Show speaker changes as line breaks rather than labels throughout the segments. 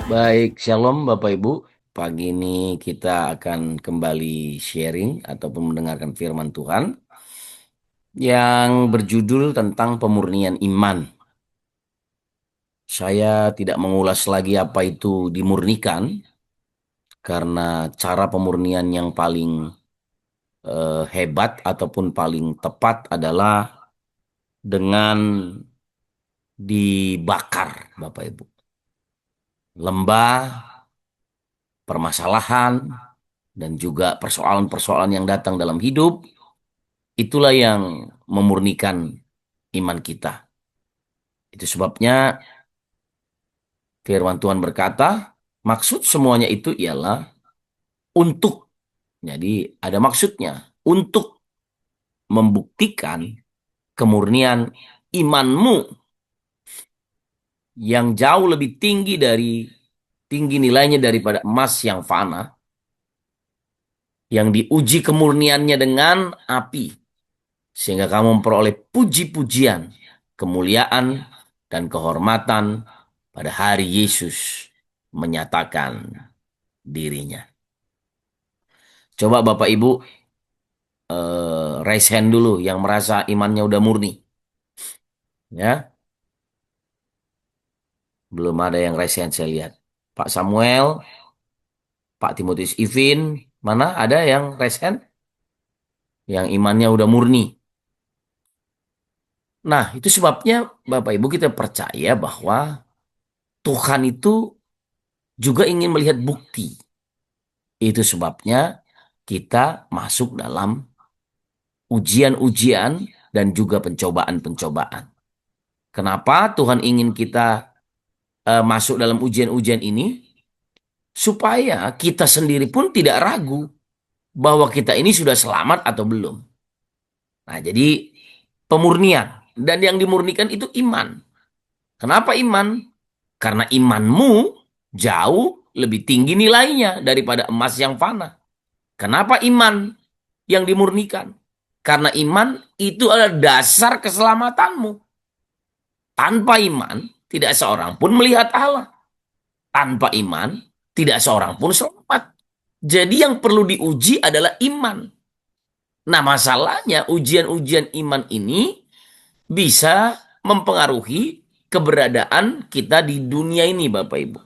Baik, Shalom Bapak Ibu. Pagi ini kita akan kembali sharing ataupun mendengarkan firman Tuhan yang berjudul tentang pemurnian iman. Saya tidak mengulas lagi apa itu dimurnikan, karena cara pemurnian yang paling hebat ataupun paling tepat adalah dengan dibakar, Bapak Ibu. Lembah, permasalahan, dan juga persoalan-persoalan yang datang dalam hidup. Itulah yang memurnikan iman kita. Itu sebabnya firman Tuhan berkata, maksud semuanya itu ialah untuk. Jadi ada maksudnya. Untuk membuktikan kemurnian imanmu yang jauh lebih tinggi nilainya daripada emas yang fana, yang diuji kemurniannya dengan api, sehingga kamu memperoleh puji-pujian, kemuliaan, dan kehormatan pada hari Yesus menyatakan dirinya. Coba Bapak Ibu raise hand dulu yang merasa imannya udah murni. Ya, belum ada yang raise hand saya lihat. Pak Samuel, Pak Timotius Ivin, mana ada yang raise hand? Yang imannya udah murni. Nah, itu sebabnya Bapak Ibu kita percaya bahwa Tuhan itu juga ingin melihat bukti. Itu sebabnya kita masuk dalam ujian-ujian dan juga pencobaan-pencobaan. Kenapa Tuhan ingin kita masuk dalam ujian-ujian ini? Supaya kita sendiri pun tidak ragu bahwa kita ini sudah selamat atau belum. Nah, jadi pemurnian. Dan yang dimurnikan itu iman. Kenapa iman? Karena imanmu jauh lebih tinggi nilainya daripada emas yang fana. Kenapa iman yang dimurnikan? Karena iman itu adalah dasar keselamatanmu. Tanpa iman, tidak seorang pun melihat Allah. Tanpa iman, tidak seorang pun selamat. Jadi yang perlu diuji adalah iman. Nah, masalahnya ujian-ujian iman ini bisa mempengaruhi keberadaan kita di dunia ini, Bapak Ibu.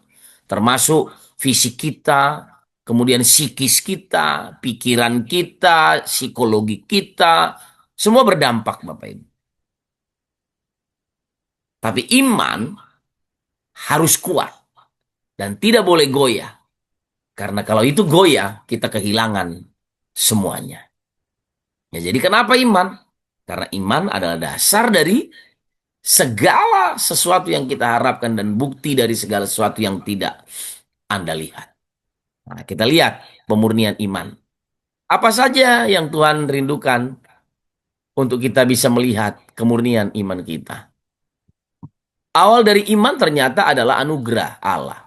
Termasuk fisik kita, kemudian psikis kita, pikiran kita, psikologi kita, semua berdampak, Bapak Ibu. Tapi iman harus kuat dan tidak boleh goyah. Karena kalau itu goyah, kita kehilangan semuanya. Ya, jadi kenapa iman? Karena iman adalah dasar dari segala sesuatu yang kita harapkan dan bukti dari segala sesuatu yang tidak Anda lihat. Nah, kita lihat pemurnian iman. Apa saja yang Tuhan rindukan untuk kita bisa melihat kemurnian iman kita? Awal dari iman ternyata adalah anugerah Allah.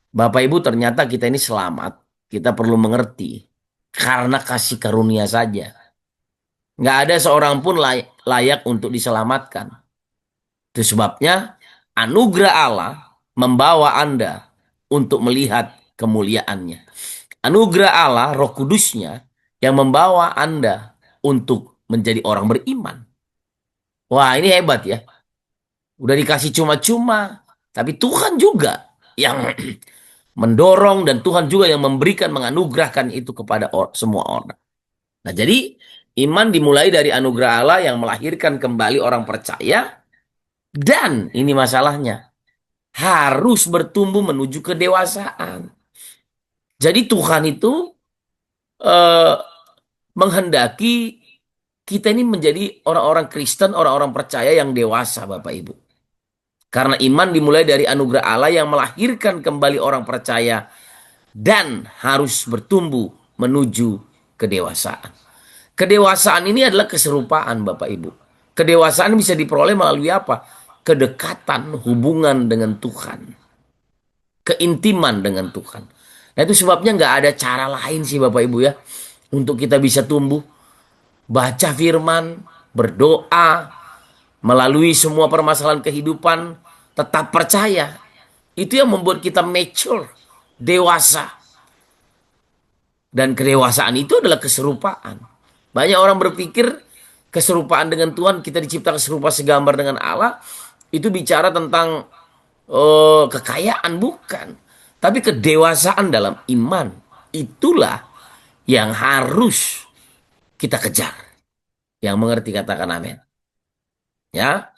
Bapak Ibu, ternyata kita ini selamat. Kita perlu mengerti. Karena kasih karunia saja. Nggak ada seorang pun layak untuk diselamatkan. Itu sebabnya anugerah Allah membawa Anda untuk melihat kemuliaannya. Anugerah Allah, Roh Kudusnya, yang membawa Anda untuk menjadi orang beriman. Wah, ini hebat ya. Udah dikasih cuma-cuma. Tapi Tuhan juga yang mendorong dan Tuhan juga yang memberikan, menganugerahkan itu kepada semua orang. Nah, jadi iman dimulai dari anugerah Allah yang melahirkan kembali orang percaya. Dan ini masalahnya, harus bertumbuh menuju kedewasaan. Jadi Tuhan itu eh, menghendaki kita ini menjadi orang-orang Kristen, orang-orang percaya yang dewasa, Bapak Ibu. Karena iman dimulai dari anugerah Allah yang melahirkan kembali orang percaya dan harus bertumbuh menuju kedewasaan. Kedewasaan ini adalah keserupaan, Bapak Ibu. Kedewasaan bisa diperoleh melalui apa? Kedekatan hubungan dengan Tuhan. Keintiman dengan Tuhan. Nah, itu sebabnya nggak ada cara lain sih Bapak Ibu ya. Untuk kita bisa tumbuh. Baca firman, berdoa, melalui semua permasalahan kehidupan, tetap percaya. Itu yang membuat kita mature, dewasa. Dan kedewasaan itu adalah keserupaan. Banyak orang berpikir keserupaan dengan Tuhan, kita diciptakan serupa segambar dengan Allah, itu bicara tentang kekayaan, bukan. Tapi kedewasaan dalam iman, itulah yang harus kita kejar. Yang mengerti katakan amin. Ya.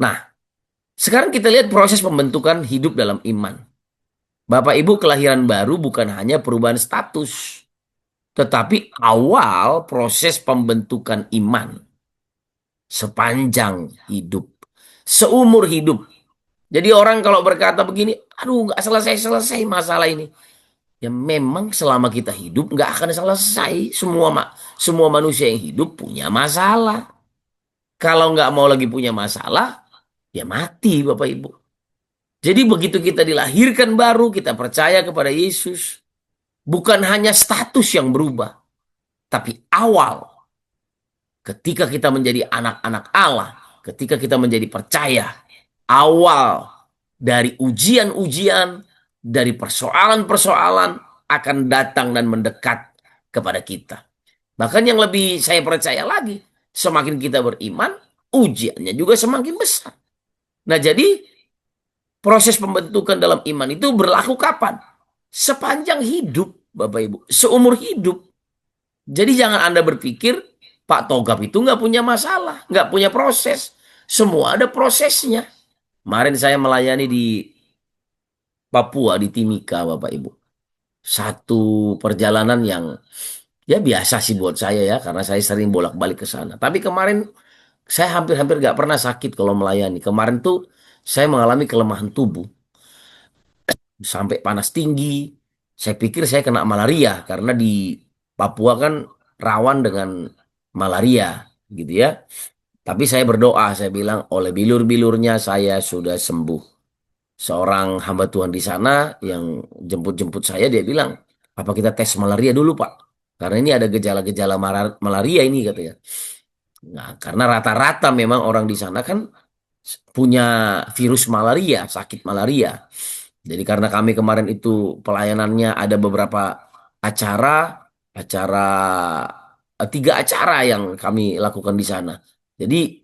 Nah, sekarang kita lihat proses pembentukan hidup dalam iman. Bapak Ibu, kelahiran baru bukan hanya perubahan status, tetapi awal proses pembentukan iman sepanjang hidup, seumur hidup. Jadi orang kalau berkata begini, aduh nggak selesai-selesai masalah ini. Ya memang selama kita hidup nggak akan selesai. Semua manusia yang hidup punya masalah. Kalau nggak mau lagi punya masalah, ya mati Bapak Ibu. Jadi begitu kita dilahirkan baru, kita percaya kepada Yesus. Bukan hanya status yang berubah, tapi awal. Ketika kita menjadi anak-anak Allah, ketika kita menjadi percaya, awal dari ujian-ujian, dari persoalan-persoalan akan datang dan mendekat kepada kita. Bahkan yang lebih saya percaya lagi, semakin kita beriman, ujiannya juga semakin besar. Nah, jadi proses pembentukan dalam iman itu berlaku kapan? Sepanjang hidup, Bapak Ibu. Seumur hidup. Jadi jangan Anda berpikir Pak Togap itu nggak punya masalah, nggak punya proses. Semua ada prosesnya. Kemarin saya melayani di Papua, di Timika, Bapak Ibu. Satu perjalanan yang ya biasa sih buat saya ya, karena saya sering bolak-balik ke sana. Tapi kemarin saya hampir-hampir nggak pernah sakit kalau melayani. Kemarin tuh saya mengalami kelemahan tubuh sampai panas tinggi. Saya pikir saya kena malaria karena di Papua kan rawan dengan malaria gitu ya. Tapi saya berdoa, saya bilang oleh bilur-bilurnya saya sudah sembuh. Seorang hamba Tuhan di sana yang jemput-jemput saya dia bilang, apa kita tes malaria dulu Pak? Karena ini ada gejala-gejala malaria ini katanya. Nah, karena rata-rata memang orang di sana kan punya virus malaria, sakit malaria. Jadi karena kami kemarin itu pelayanannya ada beberapa acara, acara tiga acara yang kami lakukan di sana. Jadi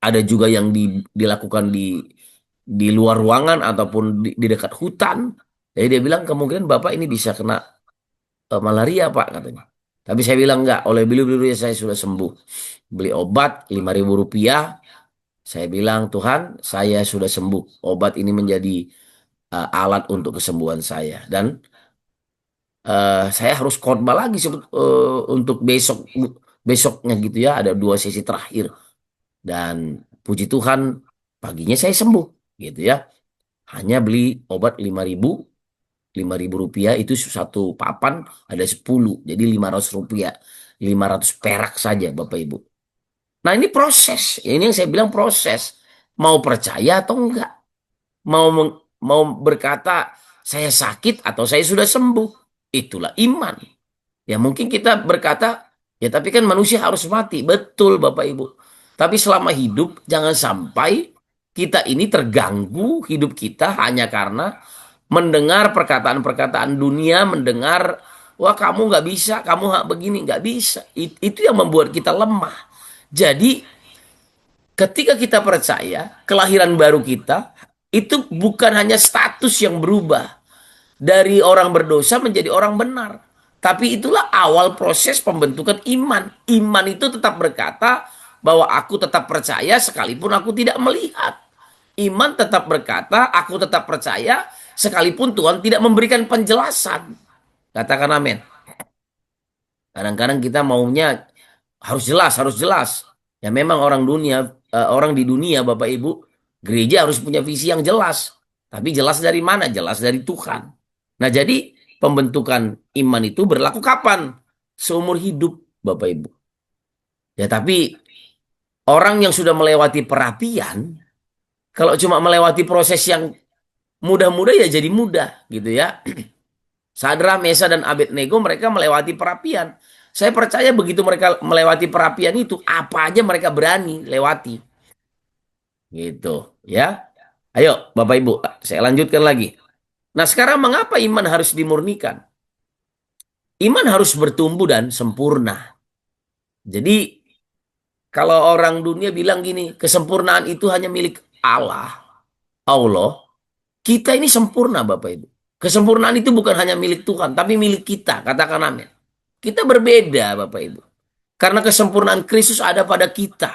ada juga yang dilakukan di luar ruangan ataupun di dekat hutan. Jadi dia bilang kemungkinan Bapak ini bisa kena malaria Pak katanya. Tapi saya bilang enggak, oleh beliau-beliau saya sudah sembuh. Beli obat Rp5.000. Saya bilang Tuhan saya sudah sembuh. Obat ini menjadi alat untuk kesembuhan saya. Dan saya harus khotbah lagi untuk besoknya gitu ya. Ada 2 sesi terakhir. Dan puji Tuhan paginya saya sembuh gitu ya. Hanya beli obat 5.000, Rp5.000 itu satu papan ada 10. Jadi Rp500. 500 perak saja Bapak Ibu. Nah ini proses. Ini yang saya bilang proses. Mau percaya atau enggak? Mau berkata saya sakit atau saya sudah sembuh. Itulah iman. Ya mungkin kita berkata, ya tapi kan manusia harus mati. Betul Bapak Ibu. Tapi selama hidup jangan sampai kita ini terganggu hidup kita hanya karena mendengar perkataan-perkataan dunia, mendengar, wah kamu nggak bisa, kamu begini nggak bisa. Itu yang membuat kita lemah. Jadi ketika kita percaya kelahiran baru kita itu bukan hanya status yang berubah dari orang berdosa menjadi orang benar. Tapi itulah awal proses pembentukan iman. Iman itu tetap berkata bahwa aku tetap percaya sekalipun aku tidak melihat. Iman tetap berkata, aku tetap percaya sekalipun Tuhan tidak memberikan penjelasan. Katakan amin. Kadang-kadang kita maunya harus jelas, harus jelas. Ya memang orang di dunia Bapak Ibu, gereja harus punya visi yang jelas. Tapi jelas dari mana? Jelas dari Tuhan. Nah, jadi pembentukan iman itu berlaku kapan? Seumur hidup Bapak Ibu. Ya tapi orang yang sudah melewati perapian, kalau cuma melewati proses yang mudah-mudah ya jadi mudah gitu ya. Sadra, Mesa, dan Abednego mereka melewati perapian. Saya percaya begitu mereka melewati perapian itu, apa aja mereka berani lewati. Gitu ya. Ayo, Bapak Ibu, saya lanjutkan lagi. Nah, sekarang mengapa iman harus dimurnikan? Iman harus bertumbuh dan sempurna. Jadi, kalau orang dunia bilang gini, kesempurnaan itu hanya milik Allah. Allah, kita ini sempurna, Bapak Ibu. Kesempurnaan itu bukan hanya milik Tuhan, tapi milik kita. Katakan amin. Kita berbeda, Bapak Ibu. Karena kesempurnaan Kristus ada pada kita.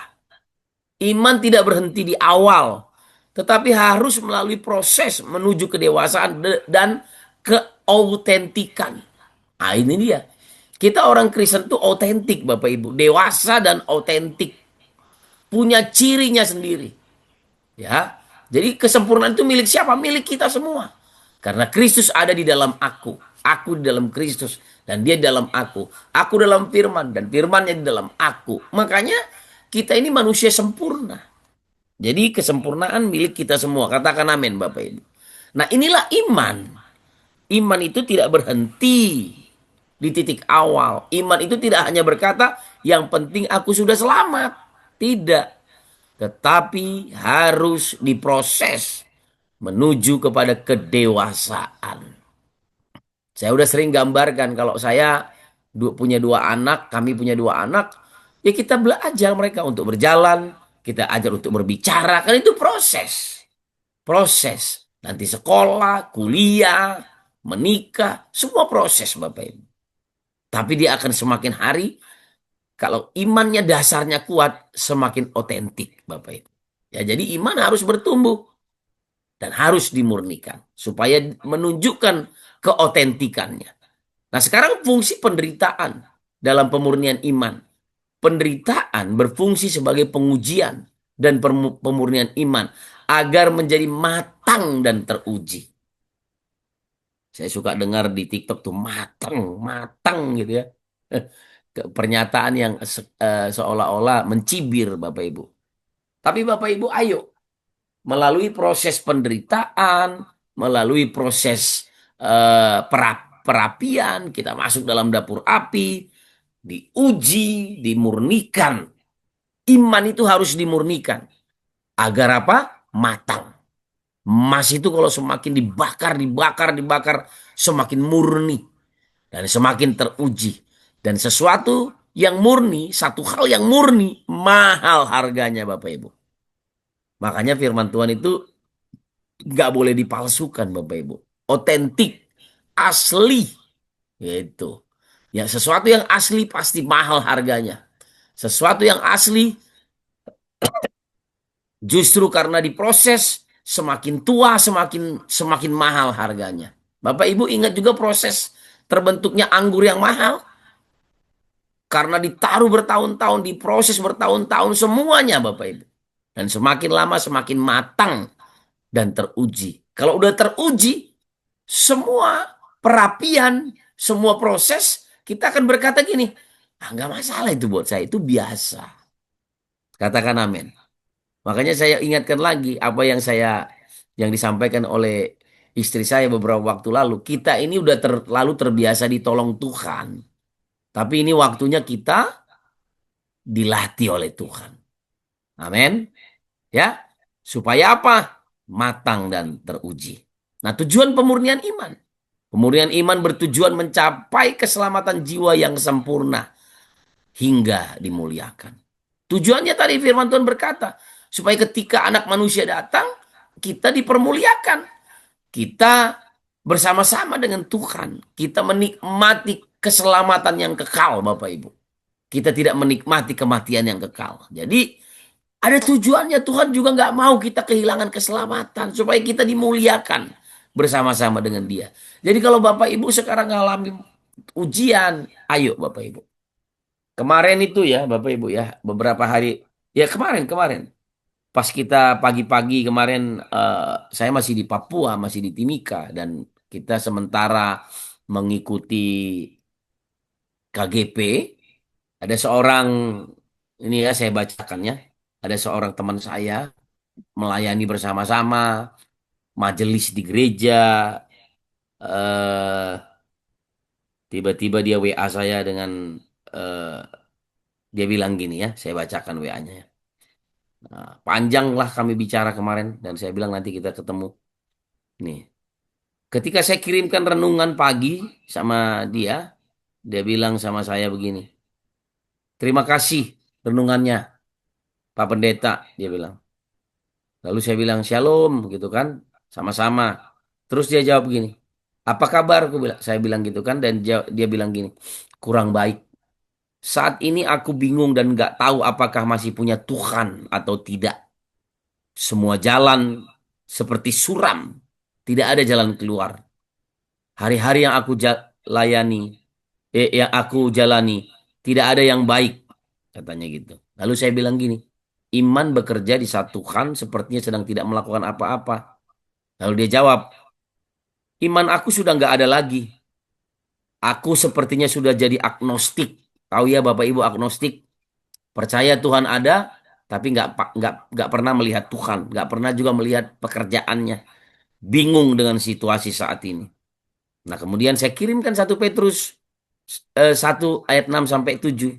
Iman tidak berhenti di awal, tetapi harus melalui proses menuju kedewasaan dan keautentikan. Nah, ini dia. Kita orang Kristen tuh autentik, Bapak Ibu. Dewasa dan autentik. Punya cirinya sendiri. Ya. Jadi kesempurnaan itu milik siapa? Milik kita semua. Karena Kristus ada di dalam aku. Aku di dalam Kristus. Dan dia di dalam aku. Aku dalam firman. Dan firmannya di dalam aku. Makanya kita ini manusia sempurna. Jadi kesempurnaan milik kita semua. Katakan amin Bapak Ibu. Nah inilah iman. Iman itu tidak berhenti di titik awal. Iman itu tidak hanya berkata, yang penting aku sudah selamat. Tidak. Tetapi harus diproses menuju kepada kedewasaan. Saya udah sering gambarkan kalau saya punya dua anak, kami punya dua anak, ya kita belajar mereka untuk berjalan, kita ajar untuk berbicara, kan itu proses. Proses. Nanti sekolah, kuliah, menikah, semua proses Bapak Ibu. Tapi dia akan semakin hari, kalau imannya dasarnya kuat, semakin otentik Bapak Ibu. Ya, jadi iman harus bertumbuh dan harus dimurnikan supaya menunjukkan keotentikannya. Nah, sekarang fungsi penderitaan dalam pemurnian iman. Penderitaan berfungsi sebagai pengujian dan pemurnian iman agar menjadi matang dan teruji. Saya suka dengar di TikTok tuh matang, matang gitu ya. Pernyataan yang seolah-olah mencibir Bapak Ibu. Tapi Bapak Ibu ayo melalui proses penderitaan, melalui proses perapian, kita masuk dalam dapur api, diuji, dimurnikan. Iman itu harus dimurnikan. Agar apa? Matang. Emas itu kalau semakin dibakar, dibakar, dibakar, semakin murni dan semakin teruji. Dan sesuatu yang murni, satu hal yang murni, mahal harganya Bapak Ibu. Makanya firman Tuhan itu nggak boleh dipalsukan Bapak Ibu. Otentik, asli, gitu. Ya sesuatu yang asli pasti mahal harganya. Sesuatu yang asli justru karena diproses semakin tua semakin semakin mahal harganya. Bapak Ibu ingat juga proses terbentuknya anggur yang mahal karena ditaruh bertahun-tahun, diproses bertahun-tahun semuanya Bapak Ibu. Dan semakin lama semakin matang dan teruji. Kalau udah teruji, semua perapian, semua proses, kita akan berkata gini, ah, nggak masalah itu buat saya, itu biasa. Katakan amin. Makanya saya ingatkan lagi apa yang yang disampaikan oleh istri saya beberapa waktu lalu. Kita ini udah terlalu terbiasa ditolong Tuhan. Tapi ini waktunya kita dilatih oleh Tuhan. Amin. Ya. Supaya apa? Matang dan teruji. Nah, tujuan pemurnian iman. Pemurnian iman bertujuan mencapai keselamatan jiwa yang sempurna hingga dimuliakan. Tujuannya tadi firman Tuhan berkata, supaya ketika anak manusia datang, kita dipermuliakan. Kita bersama-sama dengan Tuhan. Kita menikmati keselamatan yang kekal, Bapak Ibu. Kita tidak menikmati kematian yang kekal. Jadi ada tujuannya, Tuhan juga nggak mau kita kehilangan keselamatan. Supaya kita dimuliakan bersama-sama dengan dia. Jadi kalau Bapak Ibu sekarang ngalami ujian, ayo Bapak Ibu. Kemarin itu ya Bapak Ibu ya, beberapa hari, ya kemarin pas kita pagi-pagi kemarin, saya masih di Papua, masih di Timika dan kita sementara mengikuti KGP, ada seorang, ini ya saya bacakan ya, ada seorang teman saya melayani bersama-sama majelis di gereja, eh tiba-tiba dia WA saya dengan, eh, dia bilang gini ya, saya bacakan WA-nya. Nah, panjang lah kami bicara kemarin dan saya bilang nanti kita ketemu. Nih, ketika saya kirimkan renungan pagi sama dia, dia bilang sama saya begini, terima kasih renungannya, Pak Pendeta, dia bilang. Lalu saya bilang shalom gitu kan, sama-sama. Terus dia jawab gini, apa kabar? Saya bilang gitu kan, dan dia bilang gini, kurang baik. Saat ini aku bingung dan nggak tahu apakah masih punya Tuhan atau tidak. Semua jalan seperti suram, tidak ada jalan keluar. Hari-hari yang aku layani, yang aku jalani, tidak ada yang baik, katanya gitu. Lalu saya bilang gini, iman bekerja di saat Tuhan sepertinya sedang tidak melakukan apa-apa. Lalu dia jawab, iman aku sudah nggak ada lagi. Aku sepertinya sudah jadi agnostik. Tahu ya Bapak Ibu agnostik? Percaya Tuhan ada, tapi nggak pernah melihat Tuhan, nggak pernah juga melihat pekerjaannya. Bingung dengan situasi saat ini. Nah, kemudian saya kirimkan 1 Petrus 1 ayat 6 sampai 7.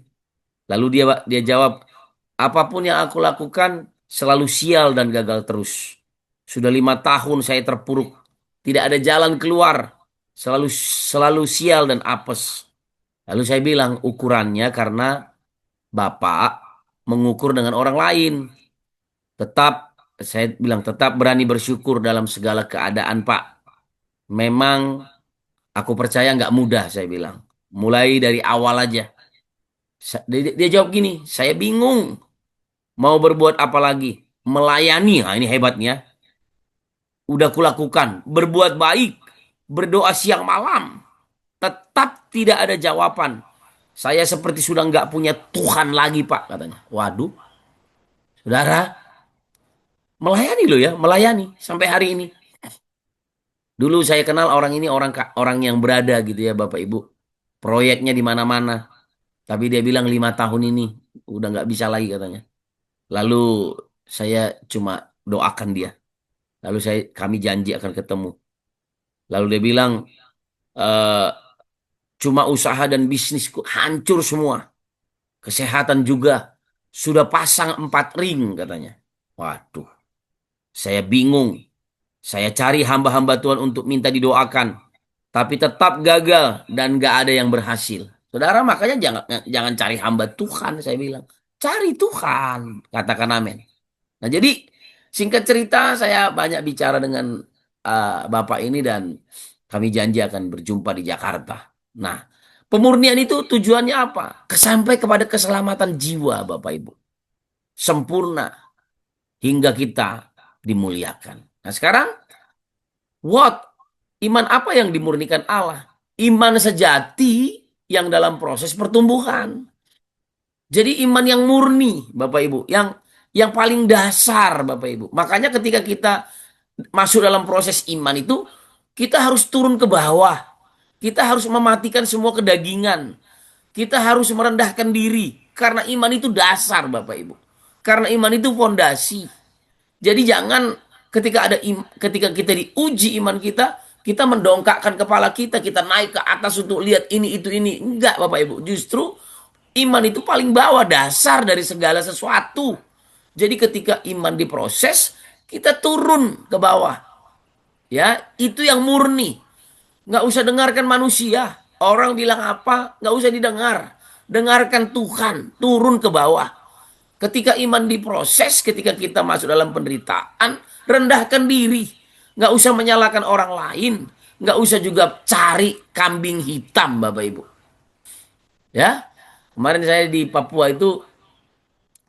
Lalu dia jawab, apapun yang aku lakukan selalu sial dan gagal terus. Sudah 5 tahun saya terpuruk, tidak ada jalan keluar, selalu selalu sial dan apes. Lalu saya bilang ukurannya karena Bapak mengukur dengan orang lain. Tetap, saya bilang tetap berani bersyukur dalam segala keadaan, Pak. Memang aku percaya nggak mudah, saya bilang. Mulai dari awal aja. Dia jawab gini, saya bingung. Mau berbuat apa lagi? Melayani, nah ini hebatnya. Udah kulakukan. Berbuat baik. Berdoa siang malam. Tetap tidak ada jawaban. Saya seperti sudah nggak punya Tuhan lagi, Pak, katanya. Waduh, saudara, melayani loh ya, melayani sampai hari ini. Dulu saya kenal orang ini orang yang berada gitu ya Bapak Ibu. Proyeknya di mana-mana. Tapi dia bilang 5 tahun ini udah nggak bisa lagi katanya. Lalu saya cuma doakan dia. Lalu kami janji akan ketemu. Lalu dia bilang eh, cuma usaha dan bisnisku hancur semua. Kesehatan juga sudah pasang 4 ring katanya. Waduh, saya bingung. Saya cari hamba-hamba Tuhan untuk minta didoakan. Tapi tetap gagal dan gak ada yang berhasil. Saudara, makanya jangan jangan cari hamba Tuhan, saya bilang. Cari Tuhan, katakan amin. Nah, jadi singkat cerita saya banyak bicara dengan Bapak ini dan kami janji akan berjumpa di Jakarta. Nah, pemurnian itu tujuannya apa? Sampai kepada keselamatan jiwa, Bapak Ibu. Sempurna hingga kita dimuliakan. Nah, sekarang what? Iman apa yang dimurnikan Allah? Iman sejati yang dalam proses pertumbuhan. Jadi iman yang murni, Bapak Ibu, yang paling dasar, Bapak Ibu. Makanya ketika kita masuk dalam proses iman itu, kita harus turun ke bawah. Kita harus mematikan semua kedagingan. Kita harus merendahkan diri karena iman itu dasar, Bapak Ibu. Karena iman itu fondasi. Jadi jangan ketika kita diuji iman kita, kita mendongkakkan kepala kita naik ke atas untuk lihat ini itu ini. Enggak, Bapak Ibu. Justru iman itu paling bawah dasar dari segala sesuatu. Jadi ketika iman diproses, kita turun ke bawah. Ya, itu yang murni. Nggak usah dengarkan manusia. Orang bilang apa, nggak usah didengar. Dengarkan Tuhan, turun ke bawah. Ketika iman diproses, ketika kita masuk dalam penderitaan, rendahkan diri. Nggak usah menyalahkan orang lain. Nggak usah juga cari kambing hitam, Bapak Ibu. Ya, kemarin saya di Papua itu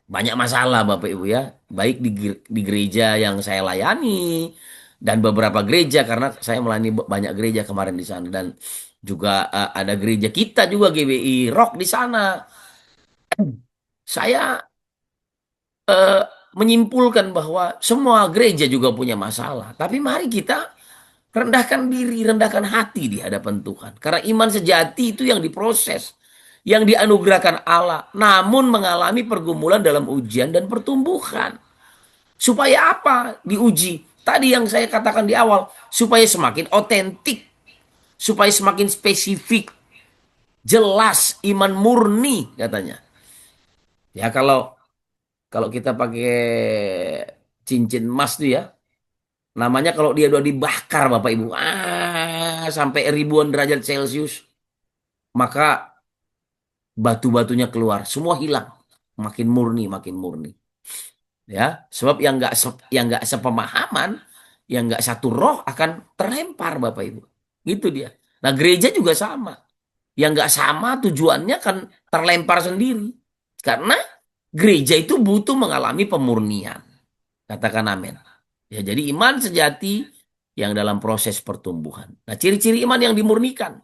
banyak masalah, Bapak Ibu ya. Baik di gereja yang saya layani dan beberapa gereja karena saya melayani banyak gereja kemarin di sana dan juga ada gereja kita juga GBI Rock di sana. Saya eh, menyimpulkan bahwa semua gereja juga punya masalah. Tapi mari kita rendahkan diri, rendahkan hati di hadapan Tuhan. Karena iman sejati itu yang diproses, yang dianugerahkan Allah, namun mengalami pergumulan dalam ujian dan pertumbuhan. Supaya apa? Diuji. Tadi yang saya katakan di awal, supaya semakin otentik, supaya semakin spesifik, jelas, iman murni katanya. Ya kalau Kalau kita pakai cincin emas tuh ya, namanya kalau dia udah dibakar Bapak Ibu, sampai ribuan derajat Celcius, maka batu-batunya keluar, semua hilang, makin murni, ya. Sebab yang nggak sepemahaman, yang nggak satu roh akan terlempar Bapak Ibu, gitu dia. Nah gereja juga sama, yang nggak sama tujuannya kan terlempar sendiri, karena gereja itu butuh mengalami pemurnian. Katakan amin. Ya, jadi iman sejati yang dalam proses pertumbuhan. Nah, ciri-ciri iman yang dimurnikan.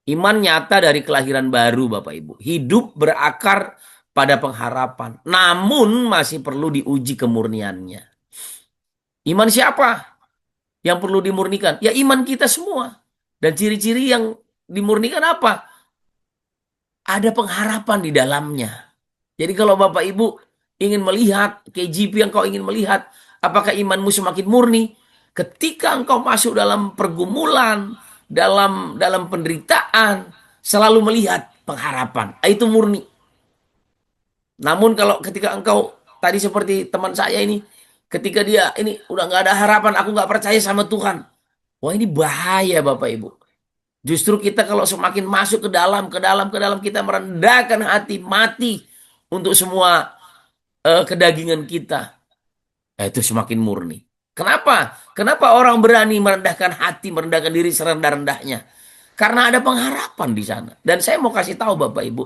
Iman nyata dari kelahiran baru, Bapak Ibu. Hidup berakar pada pengharapan. Namun masih perlu diuji kemurniannya. Iman siapa yang perlu dimurnikan? Ya iman kita semua. Dan ciri-ciri yang dimurnikan apa? Ada pengharapan di dalamnya. Jadi kalau Bapak Ibu ingin melihat KGP yang kau ingin melihat, apakah imanmu semakin murni? Ketika engkau masuk dalam pergumulan, dalam penderitaan, selalu melihat pengharapan. Itu murni. Namun kalau ketika engkau tadi seperti teman saya ini, ketika dia ini udah nggak ada harapan, aku nggak percaya sama Tuhan. Wah ini bahaya Bapak Ibu. Justru kita kalau semakin masuk ke dalam kita merendahkan hati, mati untuk semua kedagingan kita. Itu semakin murni. Kenapa? Kenapa orang berani merendahkan hati, merendahkan diri serendah-rendahnya? Karena ada pengharapan di sana. Dan saya mau kasih tahu Bapak Ibu,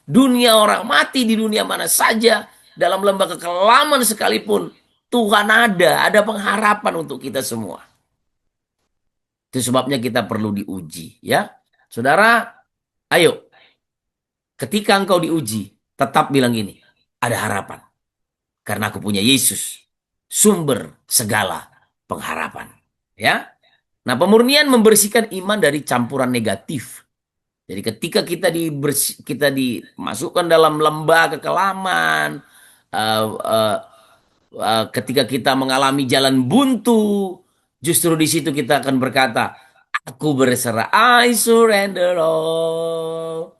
dunia orang mati di dunia mana saja, dalam lembah kekelaman sekalipun, Tuhan ada pengharapan untuk kita semua. Itu sebabnya kita perlu diuji, ya. Saudara, ayo, ketika engkau diuji, tetap bilang gini, ada harapan. Karena aku punya Yesus, sumber segala pengharapan. Ya. Nah, pemurnian membersihkan iman dari campuran negatif. Jadi ketika kita dimasukkan dalam lembah kekelaman, uh, uh, ketika kita mengalami jalan buntu, justru di situ kita akan berkata, aku berserah, I surrender all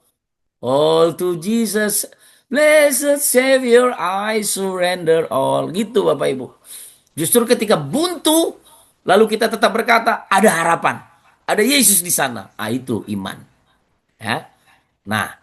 to Jesus, blessed Savior, I surrender all. Gitu Bapak Ibu. Justru ketika buntu, lalu kita tetap berkata, ada harapan. Ada Yesus di sana. Itu iman. Ya. Nah,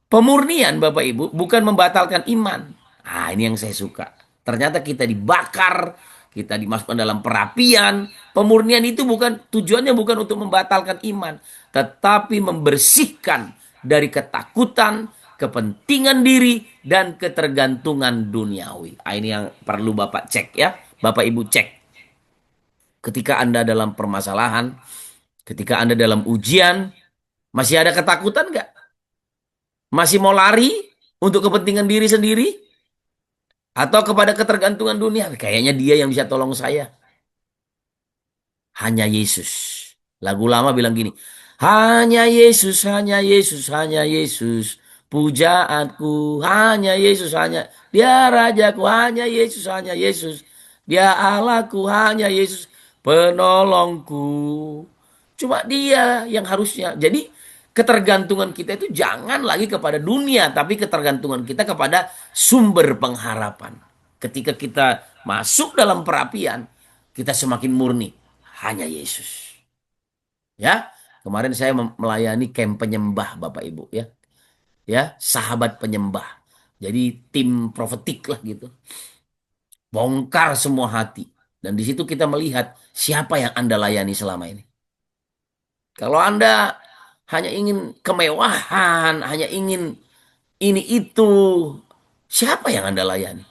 pemurnian Bapak Ibu bukan membatalkan iman. Ini yang saya suka. Ternyata kita dibakar, kita dimasukkan dalam perapian. Pemurnian itu tujuannya bukan untuk membatalkan iman, tetapi membersihkan dari ketakutan, kepentingan diri, dan ketergantungan duniawi. Ini yang perlu Bapak cek ya. Bapak Ibu cek. Ketika Anda dalam permasalahan, ketika Anda dalam ujian, masih ada ketakutan nggak? Masih mau lari untuk kepentingan diri sendiri? Atau kepada ketergantungan dunia? Kayaknya dia yang bisa tolong saya. Hanya Yesus. Lagu lama bilang gini. Hanya Yesus, hanya Yesus, hanya Yesus. Pujaanku hanya Yesus, hanya. Dia Rajaku, hanya Yesus, hanya Yesus. Dia Allahku, hanya Yesus. Penolongku. Cuma dia yang harusnya. Jadi ketergantungan kita itu jangan lagi kepada dunia, tapi ketergantungan kita kepada sumber pengharapan. Ketika kita masuk dalam perapian, kita semakin murni. Hanya Yesus. Ya, kemarin saya melayani camp penyembah Bapak Ibu ya. Ya, sahabat penyembah. Jadi tim profetik lah gitu. Bongkar semua hati. Dan di situ kita melihat siapa yang Anda layani selama ini. Kalau Anda hanya ingin kemewahan, hanya ingin ini itu, siapa yang Anda layani?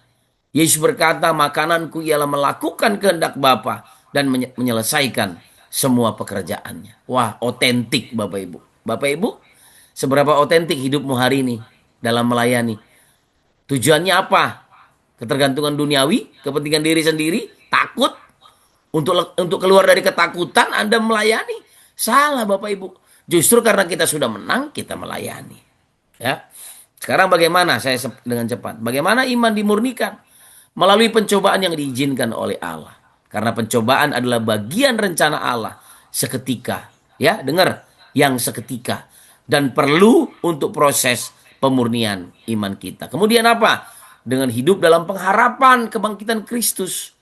Yesus berkata, makananku ialah melakukan kehendak Bapa dan menyelesaikan semua pekerjaannya. Wah, otentik Bapak Ibu. Bapak Ibu, seberapa otentik hidupmu hari ini dalam melayani? Tujuannya apa? Ketergantungan duniawi, kepentingan diri sendiri, takut untuk keluar dari ketakutan Anda melayani. Salah Bapak Ibu. Justru karena kita sudah menang, kita melayani. Ya. Sekarang bagaimana saya dengan cepat? Bagaimana iman dimurnikan? Melalui pencobaan yang diizinkan oleh Allah. Karena pencobaan adalah bagian rencana Allah seketika. Ya, dengar, yang seketika dan perlu untuk proses pemurnian iman kita. Kemudian apa? dengan hidup dalam pengharapan kebangkitan Kristus.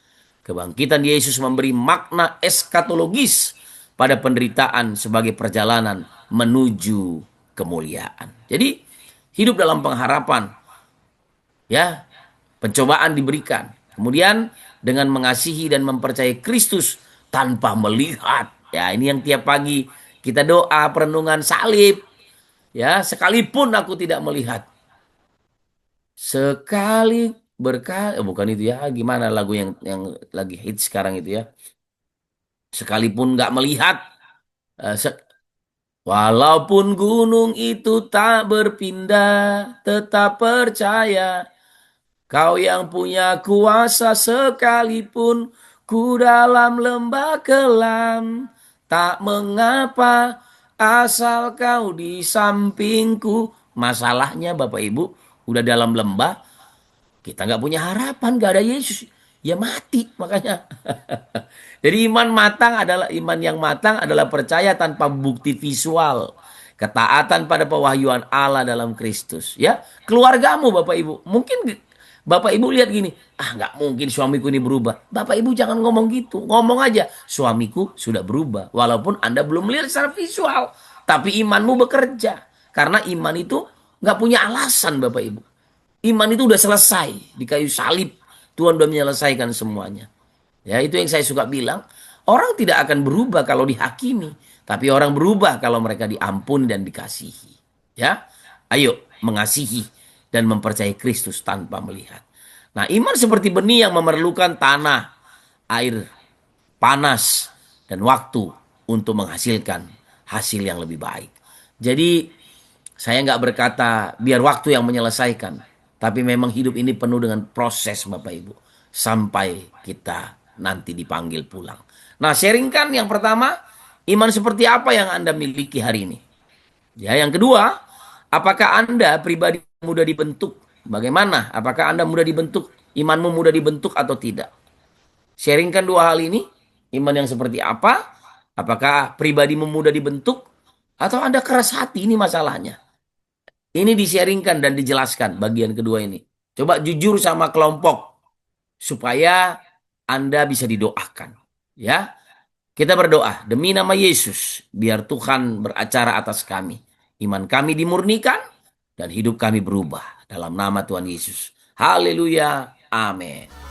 Kebangkitan Yesus memberi makna eskatologis pada penderitaan sebagai perjalanan menuju kemuliaan. Jadi hidup dalam pengharapan, ya, pencobaan diberikan. Kemudian dengan mengasihi dan mempercayai Kristus tanpa melihat. Ya, ini yang tiap pagi kita doa perenungan salib. Ya, sekalipun aku tidak melihat. Sekali berkali, bukan itu ya, gimana lagu yang lagi hit sekarang itu ya. Sekalipun nggak melihat, eh, se- walaupun gunung itu tak berpindah, tetap percaya. Kau yang punya kuasa sekalipun ku dalam lembah kelam. Tak mengapa asal kau di sampingku. Masalahnya Bapak Ibu udah dalam lembah. Kita nggak punya harapan, nggak ada Yesus. Ya mati makanya. Jadi iman yang matang adalah percaya tanpa bukti visual. Ketaatan pada pewahyuan Allah dalam Kristus. Ya, keluargamu Bapak Ibu. Mungkin Bapak Ibu lihat gini, nggak mungkin suamiku ini berubah. Bapak Ibu jangan ngomong gitu. Ngomong aja, suamiku sudah berubah. Walaupun Anda belum melihat secara visual. Tapi imanmu bekerja. Karena iman itu nggak punya alasan Bapak Ibu. Iman itu udah selesai di kayu salib. Tuhan udah menyelesaikan semuanya. Ya, itu yang saya suka bilang. Orang tidak akan berubah kalau dihakimi, tapi orang berubah kalau mereka diampuni dan dikasihi. Ya, ayo mengasihi dan mempercayai Kristus tanpa melihat. Nah, iman seperti benih yang memerlukan tanah, air, panas, dan waktu untuk menghasilkan hasil yang lebih baik. Jadi saya nggak berkata biar waktu yang menyelesaikan, tapi memang hidup ini penuh dengan proses Bapak Ibu. Sampai kita nanti dipanggil pulang. Nah, sharingkan yang pertama, iman seperti apa yang Anda miliki hari ini? Ya, yang kedua, apakah Anda pribadi mudah dibentuk? Bagaimana? Apakah Anda mudah dibentuk? Imanmu mudah dibentuk atau tidak? Sharingkan dua hal ini. Iman yang seperti apa? Apakah pribadimu mudah dibentuk? Atau Anda keras hati? Ini masalahnya. Ini di-sharingkan dan dijelaskan bagian kedua ini. Coba jujur sama kelompok supaya Anda bisa didoakan. Ya, kita berdoa demi nama Yesus, biar Tuhan beracara atas kami. Iman kami dimurnikan dan hidup kami berubah dalam nama Tuhan Yesus. Haleluya. Amin.